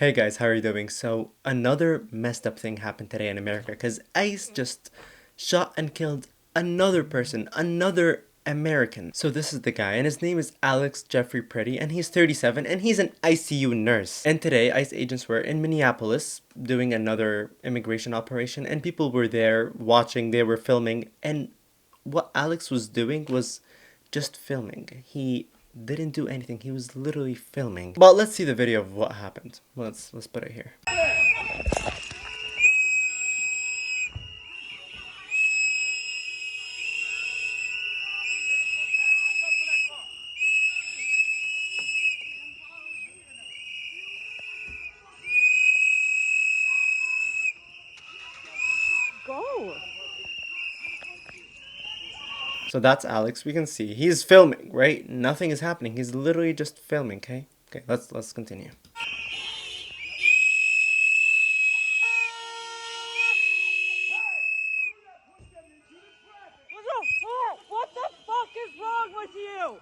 Hey guys, how are you doing? So, another messed up thing happened today in America because ICE just shot and killed another person, another American. So this is the guy, and his name is Alex Jeffrey Pretty, and he's 37, and he's an ICU nurse. And today, ICE agents were in Minneapolis doing another immigration operation, and people were there watching, they were filming, and what Alex was doing was just filming. He didn't do anything. He was literally filming. But let's see the video of what happened. Let's put it here. Go. So that's Alex. We can see he's filming, right? Nothing is happening. He's literally just filming, okay? Okay, let's continue. What the fuck is wrong with you?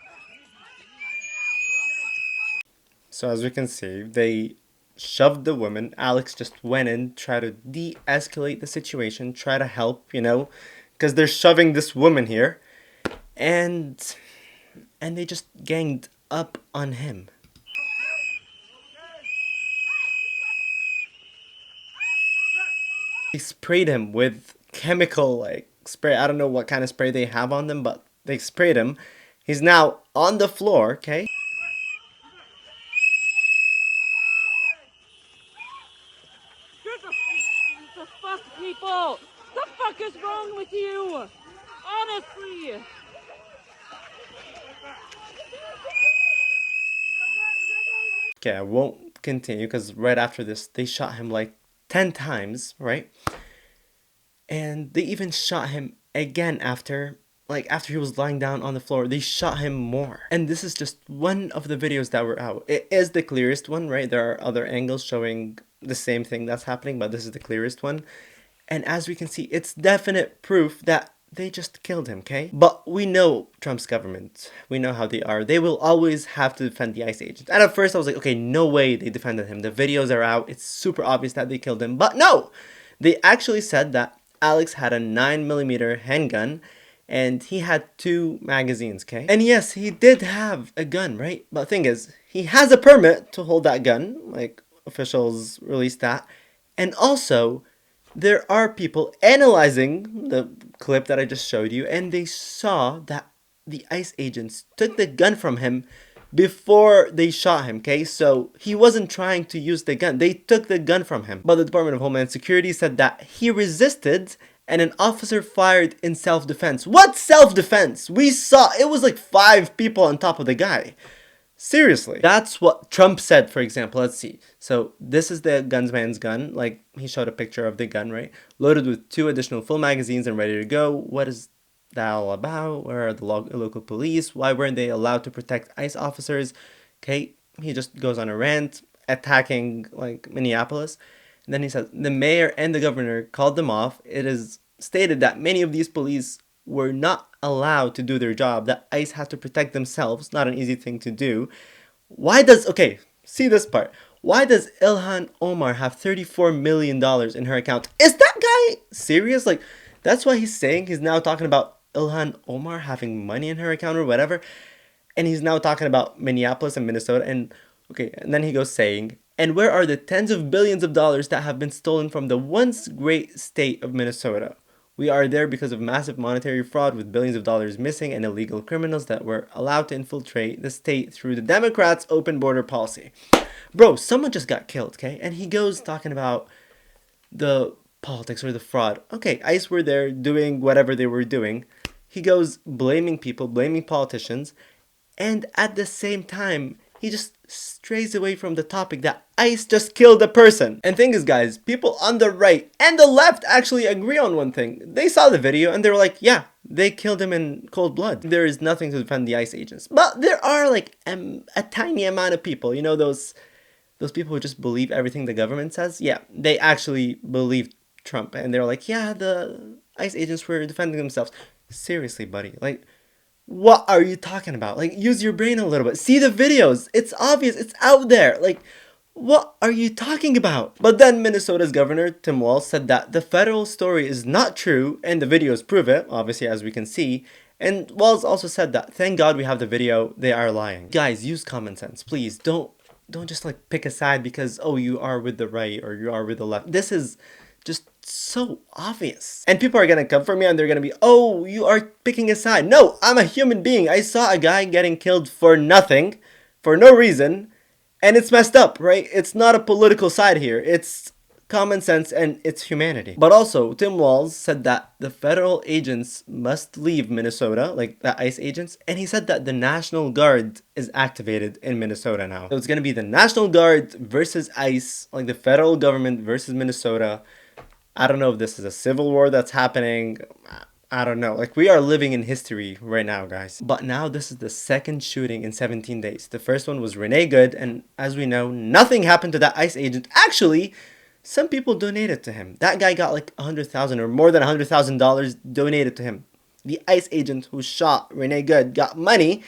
So as we can see, they shoved the woman. Alex just went in, tried to de-escalate the situation, try to help, because they're shoving this woman here. And they just ganged up on him. They sprayed him with chemical spray. I don't know what kind of spray they have on them, but they sprayed him. He's now on the floor, okay? The fuck, people! The fuck is wrong with you? Honestly! Okay, I won't continue because right after this, they shot him like 10 times, right? And they even shot him again after he was lying down on the floor. They shot him more. And this is just one of the videos that were out. It is the clearest one, right? There are other angles showing the same thing that's happening, but this is the clearest one. And as we can see, it's definite proof that they just killed him, okay? But we know Trump's government. We know how they are. They will always have to defend the ICE agent. And at first I was like, okay, no way they defended him. The videos are out. It's super obvious that they killed him. But no! They actually said that Alex had a 9mm handgun and he had 2 magazines, okay? And yes, he did have a gun, right? But the thing is, he has a permit to hold that gun. Like, officials released that. And also, there are people analyzing the clip that I just showed you, and they saw that the ICE agents took the gun from him before they shot him, okay? So he wasn't trying to use the gun. They took the gun from him. But the Department of Homeland Security said that he resisted and an officer fired in self-defense. What self-defense? We saw it was like 5 people on top of the guy. Seriously. That's what Trump said, for example. Let's see. So this is the gunsman's gun. Like, he showed a picture of the gun, right? Loaded with 2 additional full magazines and ready to go. What is that all about? Where are the local police? Why weren't they allowed to protect ICE officers? Okay, he just goes on a rant attacking like Minneapolis. And then he says, the mayor and the governor called them off. It is stated that many of these police were not allowed to do their job, that ICE had to protect themselves, not an easy thing to do. Okay, see this part. Why does Ilhan Omar have $34 million in her account? Is that guy serious? Like, that's why he's saying he's now talking about Ilhan Omar having money in her account or whatever. And he's now talking about Minneapolis and Minnesota. And then he goes saying, and where are the tens of billions of dollars that have been stolen from the once great state of Minnesota? We are there because of massive monetary fraud with billions of dollars missing and illegal criminals that were allowed to infiltrate the state through the Democrats' open border policy. Bro, someone just got killed, okay? And he goes talking about the politics or the fraud. Okay, ICE were there doing whatever they were doing. He goes blaming people, blaming politicians, and at the same time, he just strays away from the topic that ICE just killed a person. And thing is, guys, people on the right and the left actually agree on one thing. They saw the video and they were like, yeah, they killed him in cold blood. There is nothing to defend the ICE agents. But there are like a tiny amount of people, those people who just believe everything the government says. Yeah, they actually believe Trump. And they're like, yeah, the ICE agents were defending themselves. Seriously, buddy. Like, what are you talking about? Like, use your brain a little bit. See the videos. It's obvious. It's out there. Like, What are you talking about? But then Minnesota's governor, Tim Walz, said that the federal story is not true and the videos prove it, obviously, as we can see. And Walz also said that, thank God we have the video, they are lying. Guys, use common sense, please. Don't just like pick a side because, oh, you are with the right or you are with the left. This is just so obvious. And people are gonna come for me and they're gonna be, oh, you are picking a side. No, I'm a human being. I saw a guy getting killed for nothing, for no reason. And it's messed up, right? It's not a political side here. It's common sense and it's humanity. But also, Tim Walz said that the federal agents must leave Minnesota, like the ICE agents, and he said that the National Guard is activated in Minnesota now. So it's gonna be the National Guard versus ICE, like the federal government versus Minnesota. I don't know if this is a civil war that's happening. I don't know. Like, we are living in history right now, guys. But now this is the second shooting in 17 days. The first one was Renee Good, and as we know, nothing happened to that ICE agent. Actually, some people donated to him. That guy got like $100,000 or more than $100,000 donated to him. The ICE agent who shot Renee Good got money,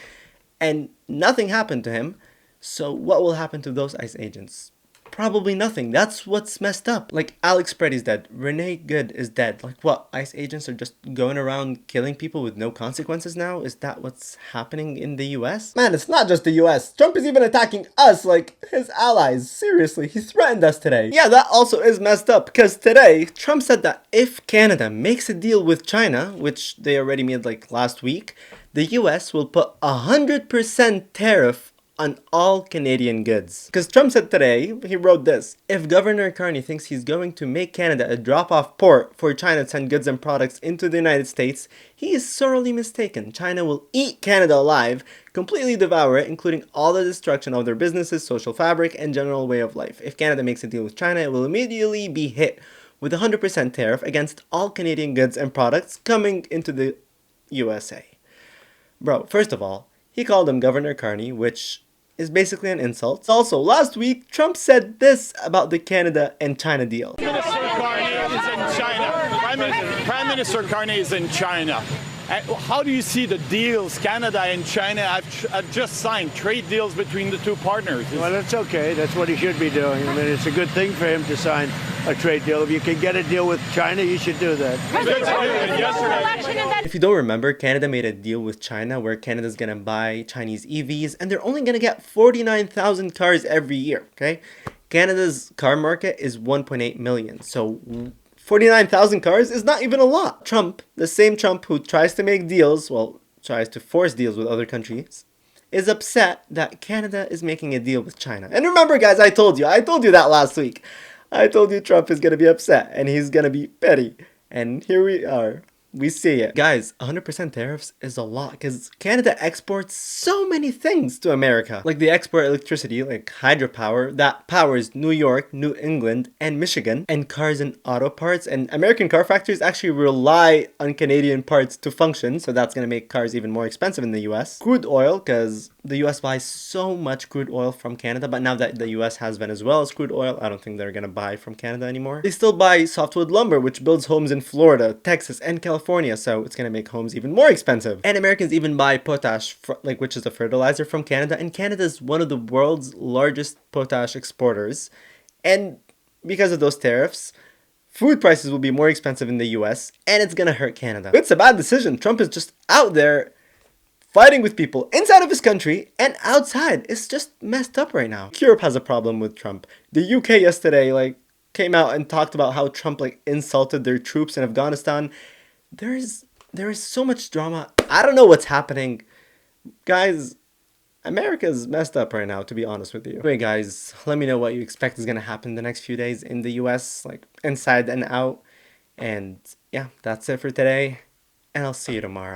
and nothing happened to him. So what will happen to those ICE agents? Probably nothing. That's what's messed up. Like, Alex Preddy's dead. Renee Good is dead. Like, what? ICE agents are just going around killing people with no consequences now? Is that what's happening in the US? Man, it's not just the US. Trump is even attacking us, like his allies. Seriously, he threatened us today. Yeah, that also is messed up because today, Trump said that if Canada makes a deal with China, which they already made like last week, the US will put 100% tariff on all Canadian goods. Because Trump said today, he wrote this, if Governor Carney thinks he's going to make Canada a drop-off port for China to send goods and products into the United States, he is sorely mistaken. China will eat Canada alive, completely devour it, including all the destruction of their businesses, social fabric, and general way of life. If Canada makes a deal with China, it will immediately be hit with a 100% tariff against all Canadian goods and products coming into the USA. Bro, first of all, he called him Governor Carney, which is basically an insult. Also, last week, Trump said this about the Canada and China deal. Minister Carney is in China. Prime Minister Carney is in China. How do you see the deals Canada and China have just signed, trade deals between the two partners? Well, that's okay. That's what he should be doing. I mean, it's a good thing for him to sign a trade deal. If you can get a deal with China, you should do that. If you don't remember, Canada made a deal with China where Canada's gonna buy Chinese EVs and they're only gonna get 49,000 cars every year, okay? Canada's car market is 1.8 million, so 49,000 cars is not even a lot. Trump, the same Trump who tries to make deals, well, tries to force deals with other countries, is upset that Canada is making a deal with China. And remember, guys, I told you that last week. I told you Trump is gonna be upset and he's gonna be petty. And here we are. We see it. Guys, 100% tariffs is a lot because Canada exports so many things to America. Like they export electricity, like hydropower, that powers New York, New England, and Michigan, and cars and auto parts. And American car factories actually rely on Canadian parts to function, so that's gonna make cars even more expensive in the US. Crude oil, because the US buys so much crude oil from Canada, but now that the US has Venezuela's crude oil, I don't think they're gonna buy from Canada anymore. They still buy softwood lumber, which builds homes in Florida, Texas, and California, so it's gonna make homes even more expensive. And Americans even buy potash, which is a fertilizer from Canada, and Canada is one of the world's largest potash exporters. And because of those tariffs, food prices will be more expensive in the US, and it's gonna hurt Canada. It's a bad decision. Trump is just out there fighting with people inside of his country and outside. It's just messed up right now. Europe has a problem with Trump. The UK yesterday came out and talked about how Trump insulted their troops in Afghanistan. There is so much drama. I don't know what's happening. Guys, America's messed up right now, to be honest with you. Anyway, guys, let me know what you expect is going to happen the next few days in the US, inside and out. And yeah, that's it for today. And I'll see you tomorrow.